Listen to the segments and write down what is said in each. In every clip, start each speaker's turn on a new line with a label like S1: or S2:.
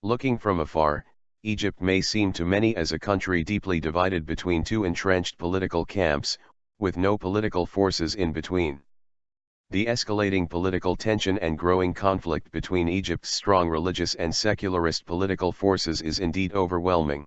S1: Looking from afar, Egypt may seem to many as a country deeply divided between two entrenched political camps, with no political forces in between. The escalating political tension and growing conflict between Egypt's strong religious and secularist political forces is indeed overwhelming.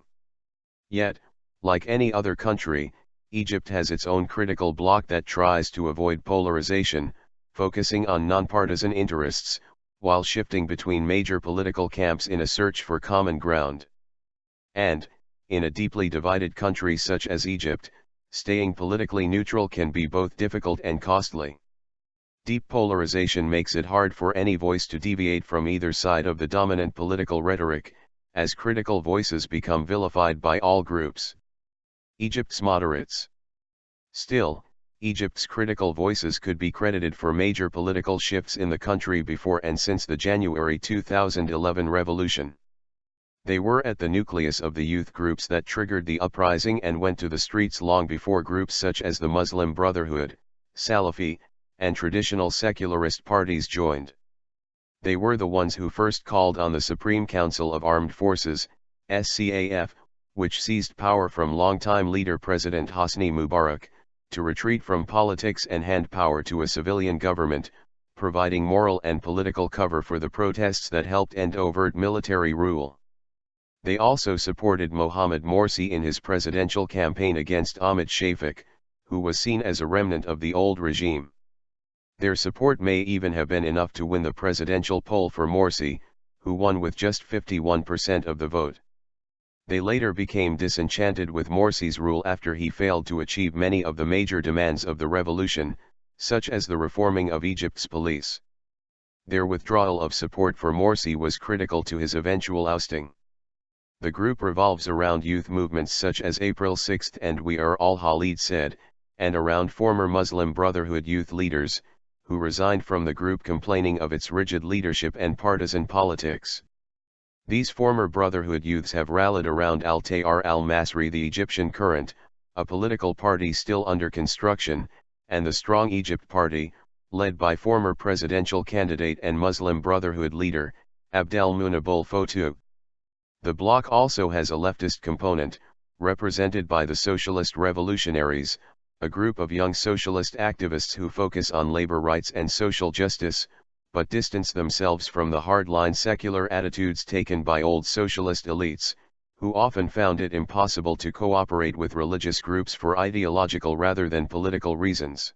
S1: Yet, like any other country, Egypt has its own critical bloc that tries to avoid polarization, focusing on non-partisan interests, while shifting between major political camps in a search for common ground. And, in a deeply divided country such as Egypt, staying politically neutral can be both difficult and costly. Deep polarization makes it hard for any voice to deviate from either side of the dominant political rhetoric, as critical voices become vilified by all groups. Egypt's moderates. Still, Egypt's critical voices could be credited for major political shifts in the country before and since the January 2011 revolution. They were at the nucleus of the youth groups that triggered the uprising and went to the streets long before groups such as the Muslim Brotherhood, Salafi, and traditional secularist parties joined. They were the ones who first called on the Supreme Council of Armed Forces, SCAF, which seized power from longtime leader President Hosni Mubarak, to retreat from politics and hand power to a civilian government, providing moral and political cover for the protests that helped end overt military rule. They also supported Mohamed Morsi in his presidential campaign against Ahmed Shafik, who was seen as a remnant of the old regime. Their support may even have been enough to win the presidential poll for Morsi, who won with just 51% of the vote. They later became disenchanted with Morsi's rule after he failed to achieve many of the major demands of the revolution, such as the reforming of Egypt's police. Their withdrawal of support for Morsi was critical to his eventual ousting. The group revolves around youth movements such as April 6 and We Are All Khalid said, and around former Muslim Brotherhood youth leaders, who resigned from the group complaining of its rigid leadership and partisan politics. These former Brotherhood youths have rallied around Al-Tayar al-Masri, the Egyptian Current, a political party still under construction, and the Strong Egypt Party, led by former presidential candidate and Muslim Brotherhood leader, Abdelmounab Foutou. The bloc also has a leftist component, represented by the Socialist Revolutionaries, a group of young socialist activists who focus on labor rights and social justice, but distance themselves from the hardline secular attitudes taken by old socialist elites, who often found it impossible to cooperate with religious groups for ideological rather than political reasons.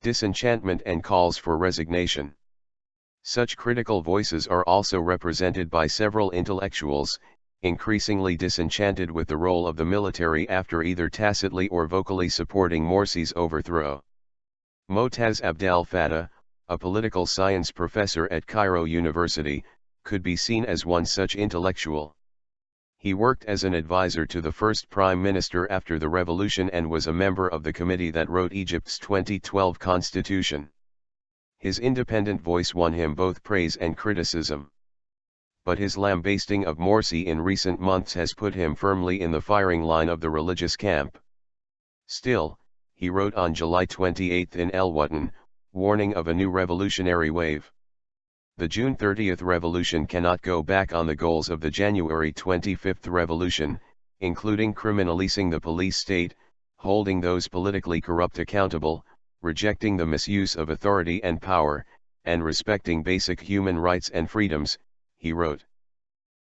S1: Disenchantment and calls for resignation. Such critical voices are also represented by several intellectuals, increasingly disenchanted with the role of the military after either tacitly or vocally supporting Morsi's overthrow. Motaz Abdel Fattah, a political science professor at Cairo University, could be seen as one such intellectual. He worked as an advisor to the first prime minister after the revolution and was a member of the committee that wrote Egypt's 2012 constitution. His independent voice won him both praise and criticism. But his lambasting of Morsi in recent months has put him firmly in the firing line of the religious camp. Still, he wrote on July 28 in El Watan, warning of a new revolutionary wave. The June 30 revolution cannot go back on the goals of the January 25 revolution, including criminalizing the police state, holding those politically corrupt accountable, rejecting the misuse of authority and power, and respecting basic human rights and freedoms, he wrote.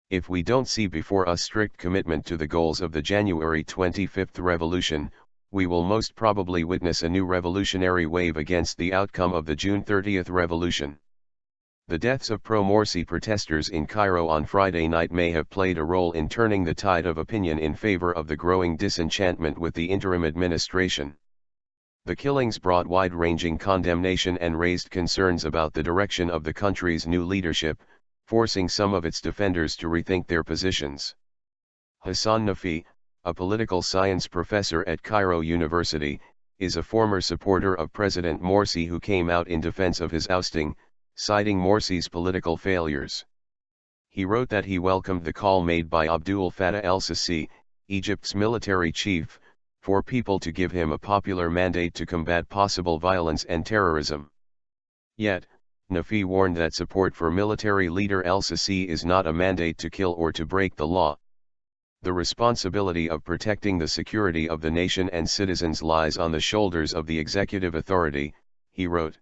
S1: If we don't see before us strict commitment to the goals of the January 25 revolution, we will most probably witness a new revolutionary wave against the outcome of the June 30 revolution. The deaths of pro-Morsi protesters in Cairo on Friday night may have played a role in turning the tide of opinion in favor of the growing disenchantment with the interim administration. The killings brought wide-ranging condemnation and raised concerns about the direction of the country's new leadership, forcing some of its defenders to rethink their positions. Hassan Nafi, a political science professor at Cairo University, is a former supporter of President Morsi who came out in defense of his ousting, citing Morsi's political failures. He wrote that he welcomed the call made by Abdul Fattah el-Sisi, Egypt's military chief, for people to give him a popular mandate to combat possible violence and terrorism. Yet, Nafi warned that support for military leader El-Sisi is not a mandate to kill or to break the law. The responsibility of protecting the security of the nation and citizens lies on the shoulders of the executive authority, he wrote.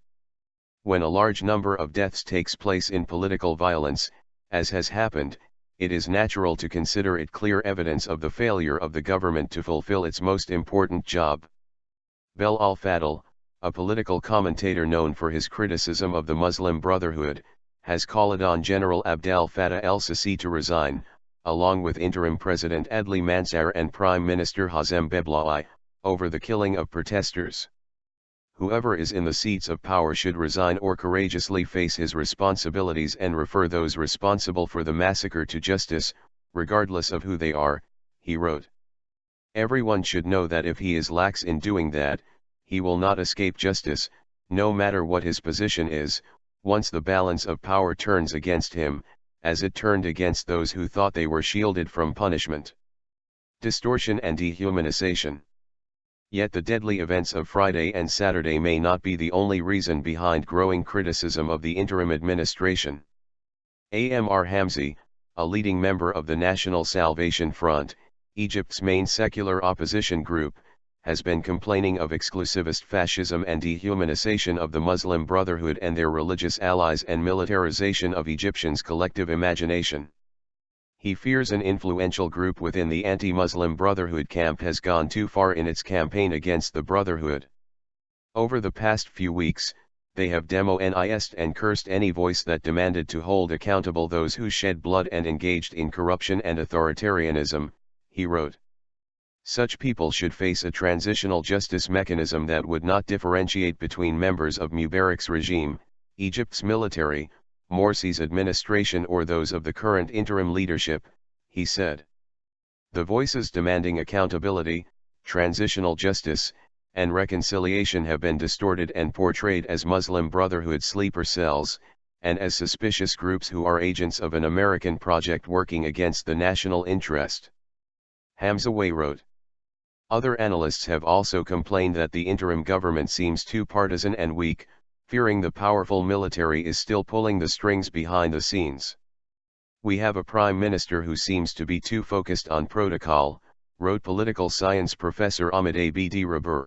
S1: When a large number of deaths takes place in political violence, as has happened, it is natural to consider it clear evidence of the failure of the government to fulfill its most important job. Bel al-Fadl, a political commentator known for his criticism of the Muslim Brotherhood, has called on General Abdel Fattah el-Sisi to resign, along with interim President Adli Mansour and Prime Minister Hazem Beblawi, over the killing of protesters. Whoever is in the seats of power should resign or courageously face his responsibilities and refer those responsible for the massacre to justice, regardless of who they are, he wrote. Everyone should know that if he is lax in doing that, he will not escape justice, no matter what his position is, once the balance of power turns against him, as it turned against those who thought they were shielded from punishment. Distortion and dehumanization. Yet the deadly events of Friday and Saturday may not be the only reason behind growing criticism of the interim administration. Amr Hamzi, a leading member of the National Salvation Front, Egypt's main secular opposition group, has been complaining of exclusivist fascism and dehumanization of the Muslim Brotherhood and their religious allies and militarization of Egyptians' collective imagination. He fears an influential group within the anti-Muslim Brotherhood camp has gone too far in its campaign against the Brotherhood. Over the past few weeks, they have demonized and cursed any voice that demanded to hold accountable those who shed blood and engaged in corruption and authoritarianism, he wrote. Such people should face a transitional justice mechanism that would not differentiate between members of Mubarak's regime, Egypt's military, Morsi's administration or those of the current interim leadership, he said. The voices demanding accountability, transitional justice, and reconciliation have been distorted and portrayed as Muslim Brotherhood sleeper cells, and as suspicious groups who are agents of an American project working against the national interest. Hamza wrote. Other analysts have also complained that the interim government seems too partisan and weak, fearing the powerful military is still pulling the strings behind the scenes. We have a prime minister who seems to be too focused on protocol, wrote political science professor Ahmed Abd Rabur.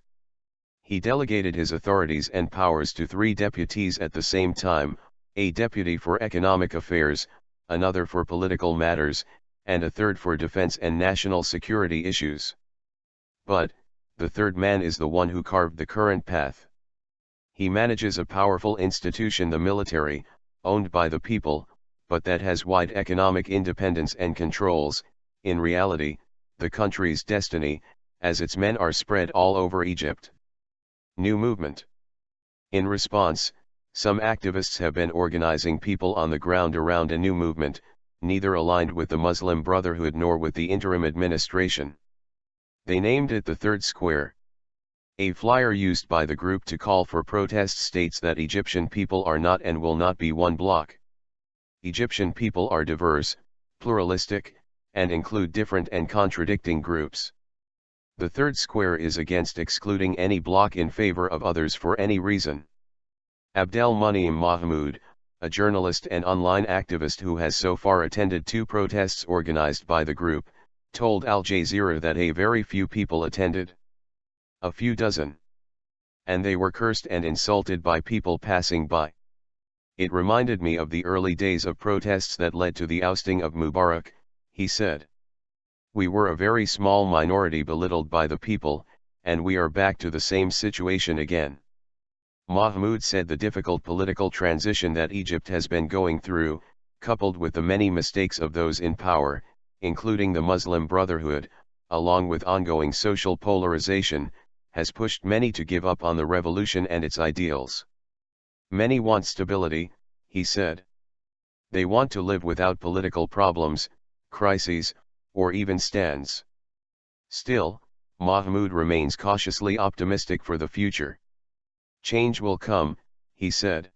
S1: He delegated his authorities and powers to 3 deputies at the same time, a deputy for economic affairs, another for political matters, and a third for defense and national security issues. But, the third man is the one who carved the current path. He manages a powerful institution, the military, owned by the people, but that has wide economic independence and controls, in reality, the country's destiny, as its men are spread all over Egypt. New movement. In response, some activists have been organizing people on the ground around a new movement, neither aligned with the Muslim Brotherhood nor with the interim administration. They named it the Third Square. A flyer used by the group to call for protest states that Egyptian people are not and will not be one bloc. Egyptian people are diverse, pluralistic, and include different and contradicting groups. The Third Square is against excluding any bloc in favor of others for any reason. Abdel Munaim Mahmoud, a journalist and online activist who has so far attended 2 protests organized by the group, told Al Jazeera that a very few people attended. A few dozen. And they were cursed and insulted by people passing by. It reminded me of the early days of protests that led to the ousting of Mubarak, he said. We were a very small minority belittled by the people, and we are back to the same situation again. Mahmoud said the difficult political transition that Egypt has been going through, coupled with the many mistakes of those in power, including the Muslim Brotherhood, along with ongoing social polarization, has pushed many to give up on the revolution and its ideals. Many want stability, he said. They want to live without political problems, crises, or even stands. Still, Mahmoud remains cautiously optimistic for the future. Change will come, he said.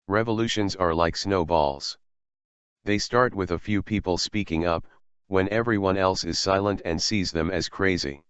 S1: Revolutions are like snowballs. They start with a few people speaking up, when everyone else is silent and sees them as crazy.